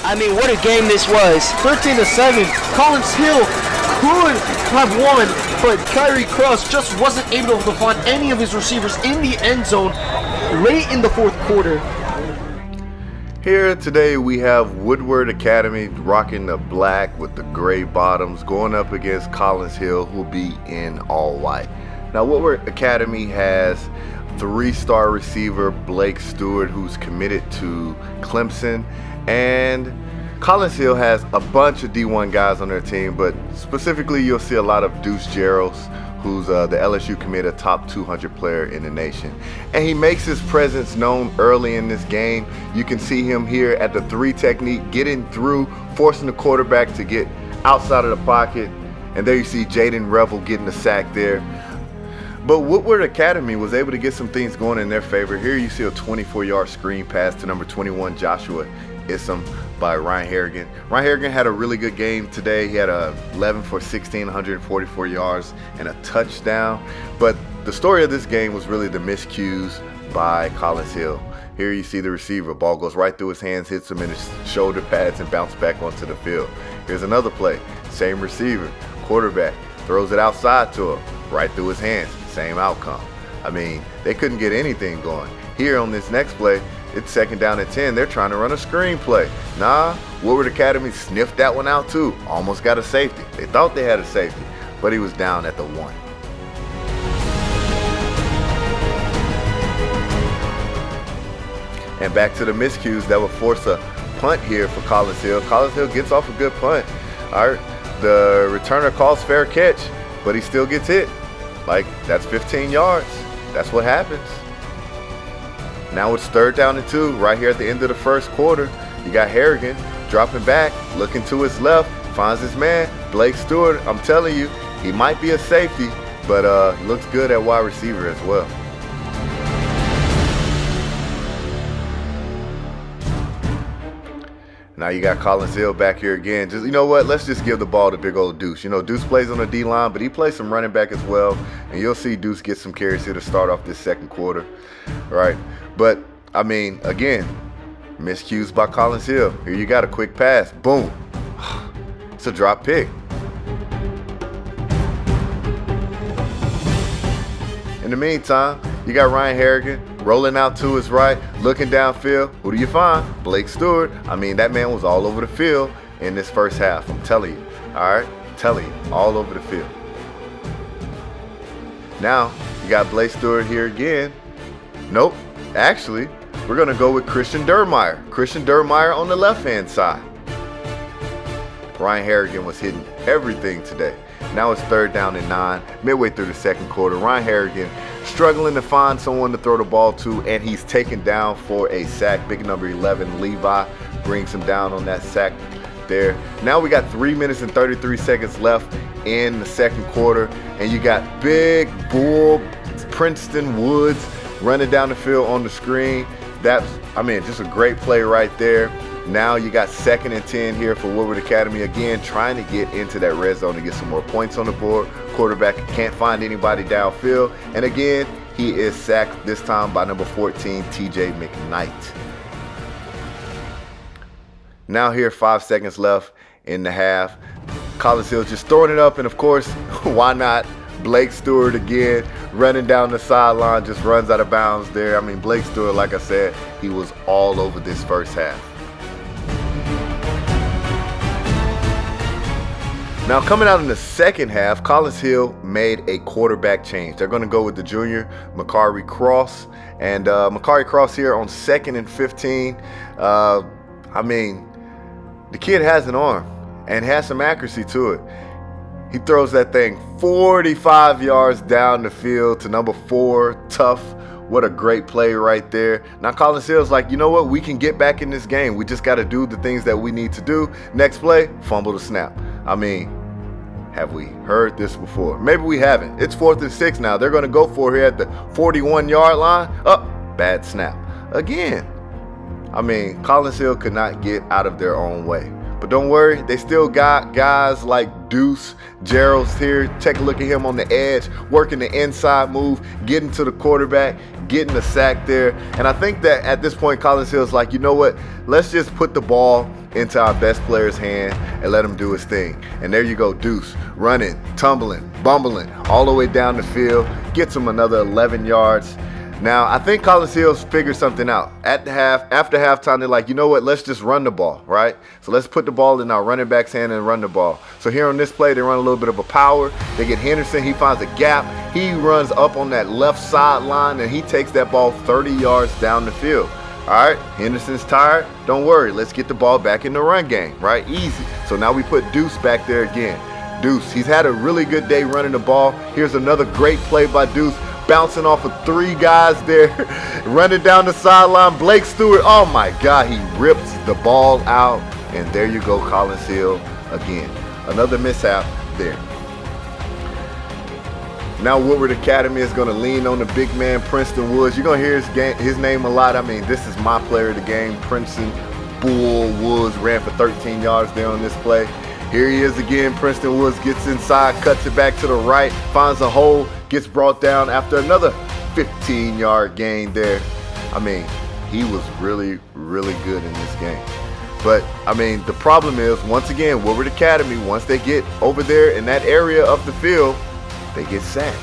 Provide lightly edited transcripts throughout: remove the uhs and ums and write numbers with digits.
I mean, what a game this was. 13-7. Collins Hill could have won, but Kyrie Cross just wasn't able to find any of his receivers in the end zone late in the fourth quarter. Here today we have Woodward Academy rocking the black with the gray bottoms going up against Collins Hill, who will be in all white. Now Woodward Academy has 3-star receiver Blake Stewart, who's committed to Clemson, and Collins Hill has a bunch of D1 guys on their team, but specifically you'll see a lot of Deuce Gerald's, who's the LSU committed, top 200 player in the nation. And he makes his presence known early in this game. You can see him here at the 3 technique, getting through, forcing the quarterback to get outside of the pocket. And there you see Jaden Revel getting the sack there. But Woodward Academy was able to get some things going in their favor. Here you see a 24-yard screen pass to number 21, Joshua Issam, by Ryan Harrigan. Ryan Harrigan had a really good game today. He had 11 for 16, 144 yards, and a touchdown. But the story of this game was really the miscues by Collins Hill. Here you see the receiver. Ball goes right through his hands, hits him in his shoulder pads, and bounces back onto the field. Here's another play. Same receiver. Quarterback throws it outside to him. Right through his hands. Same outcome. I mean, they couldn't get anything going. Here on this next play, it's 2nd down and 10. They're trying to run a screen play. Nah, Woodward Academy sniffed that one out too. Almost got a safety. They thought they had a safety, but he was down at the 1. And back to the miscues that would force a punt here for Collins Hill. Collins Hill gets off a good punt. All right, the returner calls fair catch, but he still gets hit. Like, that's 15 yards. That's what happens. Now it's 3rd down and 2 right here at the end of the first quarter. You got Harrigan dropping back, looking to his left, finds his man, Blake Stewart. I'm telling you, he might be a safety, but looks good at wide receiver as well. Now you got Collins Hill back here again. Just, you know what? Let's just give the ball to big old Deuce. You know, Deuce plays on the D-line, but he plays some running back as well. And you'll see Deuce get some carries here to start off this second quarter. Right? But, I mean, again, miscues by Collins Hill. Here you got a quick pass. Boom. It's a drop pick. In the meantime, you got Ryan Harrigan rolling out to his right, looking downfield. Who do you find? Blake Stewart. I mean, that man was all over the field in this first half. I'm telling you. All right? I'm telling you. All over the field. Now, you got Blake Stewart here again. Nope. Actually, we're going to go with Christian Durmeyer. Christian Durmeyer on the left-hand side. Ryan Harrigan was hitting everything today. Now it's 3rd down and 9, midway through the second quarter. Ryan Harrigan struggling to find someone to throw the ball to, and he's taken down for a sack. Big number 11, Levi, brings him down on that sack there. Now we got 3 minutes and 33 seconds left in the second quarter, and you got big bull Princeton Woods running down the field on the screen. That's, I mean, just a great play right there. Now you got 2nd and 10 here for Woodward Academy. Again, trying to get into that red zone to get some more points on the board. Quarterback can't find anybody downfield. And again, he is sacked this time by number 14, TJ McKnight. Now here, 5 seconds left in the half. Collins Hill just throwing it up, and of course, why not? Blake Stewart again, running down the sideline, just runs out of bounds there. I mean, Blake Stewart, like I said, he was all over this first half. Now coming out in the second half, Collins Hill made a quarterback change. They're going to go with the junior, Makari Cross. And Makari Cross here on 2nd and 15. I mean, the kid has an arm and has some accuracy to it. He throws that thing 45 yards down the field to number 4, Tough. What a great play right there. Now Collins Hill's like, you know what? We can get back in this game. We just got to do the things that we need to do. Next play, fumble the snap. I mean, have we heard this before? Maybe we haven't. It's 4th and 6 now. They're going to go for it here at the 41-yard line. Bad snap. Again. I mean, Collins Hill could not get out of their own way. But don't worry, they still got guys like Deuce. Gerald's here. Take a look at him on the edge, working the inside move, getting to the quarterback, getting the sack there. And I think that at this point, Collins Hill's like, you know what? Let's just put the ball into our best player's hand and let him do his thing. And there you go, Deuce, running, tumbling, bumbling, all the way down the field, gets him another 11 yards. Now, I think Collins Hill's figured something out. After halftime, they're like, you know what, let's just run the ball, right? So let's put the ball in our running back's hand and run the ball. So here on this play, they run a little bit of a power. They get Henderson, he finds a gap. He runs up on that left sideline, and he takes that ball 30 yards down the field. All right, Henderson's tired. Don't worry, let's get the ball back in the run game, right? Easy. So now we put Deuce back there again. Deuce, he's had a really good day running the ball. Here's another great play by Deuce. Bouncing off of 3 guys there, running down the sideline. Blake Stewart, oh my God, he rips the ball out. And there you go, Collins Hill again. Another mishap there. Now Woodward Academy is going to lean on the big man, Princeton Woods. You're going to hear his name a lot. I mean, this is my player of the game. Princeton Bull Woods ran for 13 yards there on this play. Here he is again. Princeton Woods gets inside, cuts it back to the right, finds a hole, gets brought down after another 15-yard gain there. I mean, he was really, really good in this game. But, I mean, the problem is, once again, Woodward Academy, once they get over there in that area of the field, they get sacked.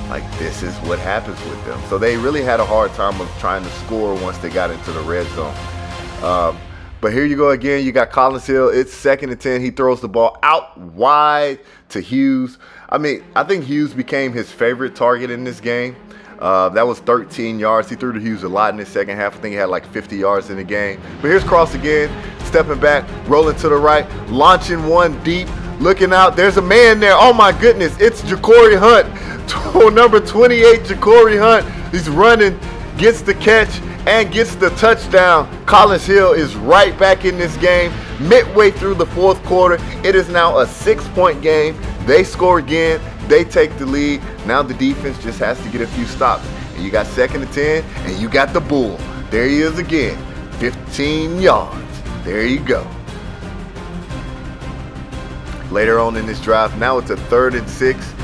Like, this is what happens with them. So they really had a hard time of trying to score once they got into the red zone. But here you go again. You got Collins Hill. It's 2nd and 10. He throws the ball out wide to Hughes. I mean, I think Hughes became his favorite target in this game. That was 13 yards. He threw to Hughes a lot in the second half. I think he had like 50 yards in the game. But here's Cross again, stepping back, rolling to the right, launching one deep, looking out. There's a man there. Oh, my goodness. It's Ja'Cory Hunt. Number 28, Ja'Cory Hunt. He's running, gets the catch, and gets the touchdown. Collins Hill is right back in this game. Midway through the 4th quarter, it is now a 6-point game. They score again. They take the lead. Now the defense just has to get a few stops. And you got 2nd and 10, and you got the Bull. There he is again. 15 yards. There you go. Later on in this drive, now it's a 3rd and 6.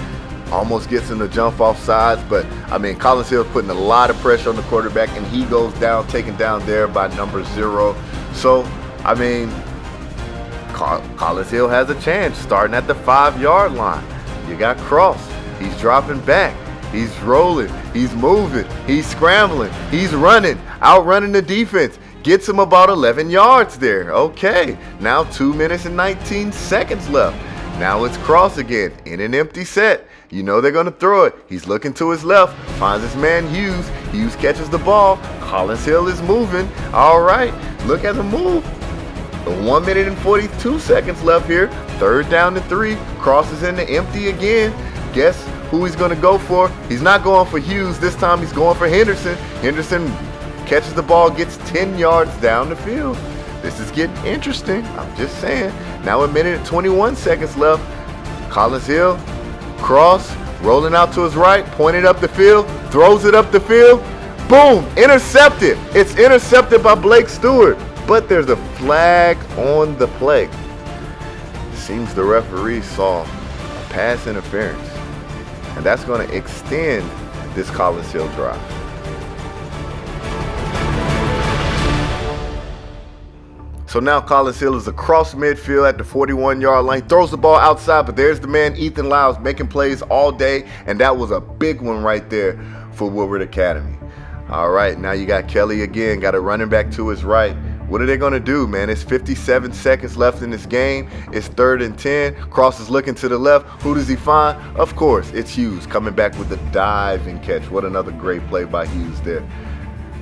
Almost gets him to jump off sides, but I mean, Collins Hill putting a lot of pressure on the quarterback, and he goes down, taken down there by number 0. So, I mean, Collins Hill has a chance starting at the 5-yard line. You got Cross. He's dropping back. He's rolling. He's moving. He's scrambling. He's running, outrunning the defense. Gets him about 11 yards there. Okay, now 2 minutes and 19 seconds left. Now it's Cross again in an empty set. You know they're going to throw it. He's looking to his left, finds his man Hughes. Hughes catches the ball. Collins Hill is moving. All right, look at the move. 1 minute and 42 seconds left here. 3rd down and 3. Cross is in the empty again. Guess who he's going to go for? He's not going for Hughes. This time he's going for Henderson. Henderson catches the ball, gets 10 yards down the field. This is getting interesting. I'm just saying. Now 1 minute and 21 seconds left. Collins Hill, Cross, rolling out to his right, pointed up the field, throws it up the field. Boom, intercepted. It's intercepted by Blake Stewart. But there's a flag on the play. Seems the referee saw a pass interference. And that's going to extend this Collins Hill drive. So now Collins Hill is across midfield at the 41-yard line. Throws the ball outside, but there's the man, Ethan Lyles, making plays all day. And that was a big one right there for Woodward Academy. All right, now you got Kelly again. Got a running back to his right. What are they going to do, man? It's 57 seconds left in this game. It's 3rd and 10. Cross is looking to the left. Who does he find? Of course, it's Hughes coming back with a diving catch. What another great play by Hughes there.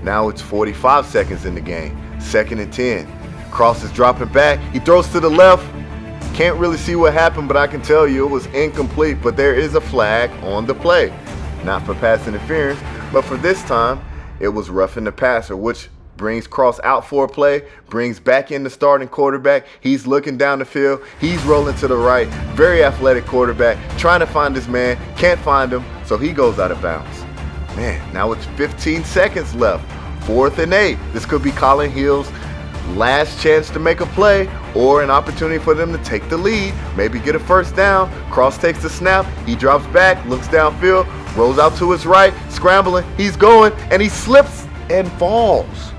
Now it's 45 seconds in the game. 2nd and 10. Cross is dropping back. He throws to the left. Can't really see what happened, but I can tell you it was incomplete. But there is a flag on the play. Not for pass interference, but for this time, it was roughing the passer, which brings Cross out for a play, brings back in the starting quarterback. He's looking down the field. He's rolling to the right. Very athletic quarterback, trying to find his man. Can't find him, so he goes out of bounds. Man, now it's 15 seconds left. 4th and 8. This could be Collins Hill's last chance to make a play or an opportunity for them to take the lead, maybe get a first down. Cross takes the snap, he drops back, looks downfield, rolls out to his right, scrambling, he's going, and he slips and falls.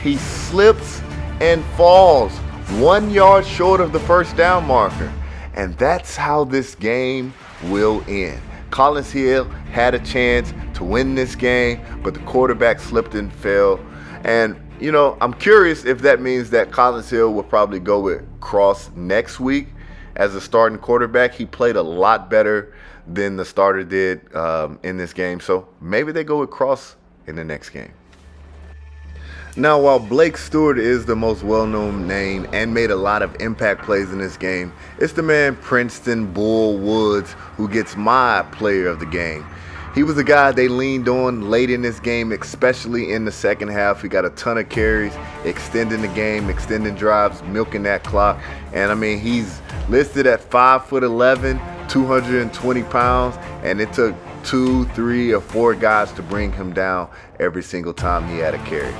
He slips and falls 1 yard short of the first down marker. And that's how this game will end. Collins Hill had a chance to win this game, but the quarterback slipped and fell. And, you know, I'm curious if that means that Collins Hill will probably go with Cross next week as a starting quarterback. He played a lot better than the starter did in this game. So maybe they go with Cross in the next game. Now, while Blake Stewart is the most well-known name and made a lot of impact plays in this game, it's the man Princeton Bull Woods who gets my player of the game. He was the guy they leaned on late in this game, especially in the second half. He got a ton of carries, extending the game, extending drives, milking that clock. And I mean, he's listed at 5'11", 220 pounds, and it took 2, 3, or 4 guys to bring him down every single time he had a carry.